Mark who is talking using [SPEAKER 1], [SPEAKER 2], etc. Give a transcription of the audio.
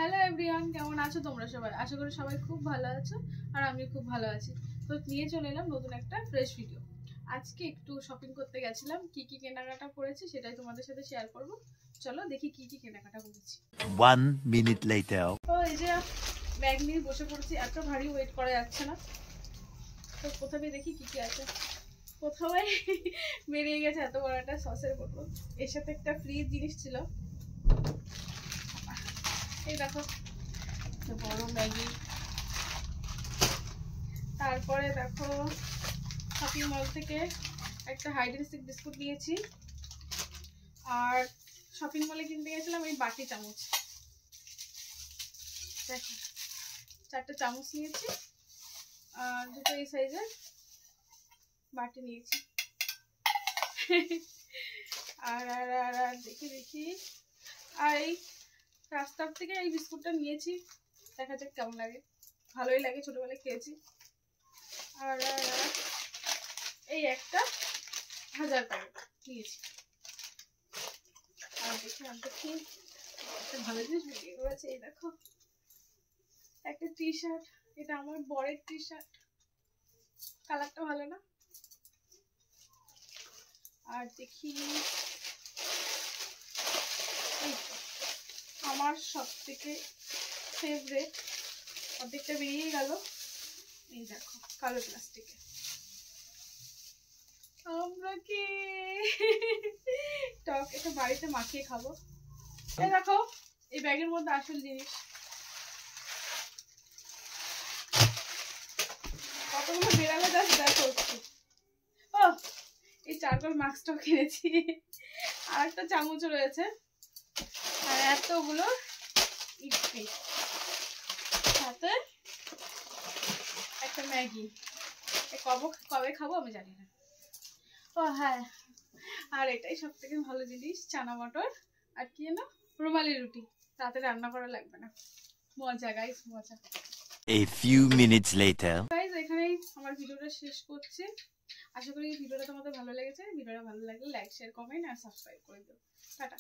[SPEAKER 1] Hello everyone, কেমন আছো তোমরা সবাই? আশা করি সবাই খুব ভালো আছো আর আমি খুব ভালো আছি। তো নিয়ে চলে এলাম নতুন একটা ফ্রেশ ভিডিও। আজকে একটু শপিং করতে গেছিলাম, কি কি কেনাকাটা করেছি সেটাই তোমাদের সাথে শেয়ার করব। চলো দেখি কি কি কেনাকাটা করেছি।
[SPEAKER 2] 1 minute later.
[SPEAKER 1] তো এই যে ব্যাগ নিয়ে বসে পড়েছি, এত ভারী ওয়েট করা যাচ্ছে না। তো প্রথমে দেখি কি কি আছে। প্রথমে বেরিয়ে গেছে এত বড় একটা সসের বোতল, এর সাথে একটা ফ্রি জিনিস ছিল। এই দেখো বড় ম্যাগি। তারপরে দেখো শপিং মল থেকে একটা হাইড এন্ড সিক বিস্কুট নিয়েছি। আর শপিং মলে কিনতে গেছিলাম এই বাটি চামচ, দেখো 4টা চামচ নিয়েছি আর দুটো এই সাইজের বাটি নিয়েছি। আর আর আর আর দেখি দেখি আর এই রাস্তার থেকে এই বিস্কুটটা নিয়েছি, দেখা যাক কেমন লাগে। ভালোই লাগে, ছোটবেলায় খেয়েছি। আর এই একটা ভাজার প্যাকেট নিয়েছি। আর দেখি একটা ভালো জিনিস বেরিয়ে গেছে। এই দেখো একটা টি শার্ট, এটা আমার বরের টি শার্ট, কালারটা ভালো না? আর দেখি এই আমার সব থেকে ফেভারিট, অর্ধেকটা বেরিয়ে গেল। এই দেখো কালো প্লাস্টিকে আমরা কি টক, এটা বাড়িতে মাখিয়ে খাবো। এই দেখো এই ব্যাগের মধ্যে আসল জিনিস, কতগুলো বেরালে যাচ্ছে দেখো। ও এই চারকোল মাস্কটাও কিনেছি, আর একটা চামচও রয়েছে, আর এতগুলো ইপি, সাথে একটা ম্যাগি। কবে খাবো আমি জানি না। ও হ্যাঁ, আর এটাই সব থেকে ভালো জিনিস, চানা মটর আর কি না রুমালি রুটি, তাতে রান্না করা লাগবে না। মজা গাইস, মজা।
[SPEAKER 2] A few minutes later.
[SPEAKER 1] Guys এখানেই আমার ভিডিওটা শেষ করছি। আশা করি ভিডিওটা তোমাদের ভালো লেগেছে। ভিডিওটা ভালো লাগলে লাইক, শেয়ার, কমেন্ট আর সাবস্ক্রাইব করে দিও। টাটা।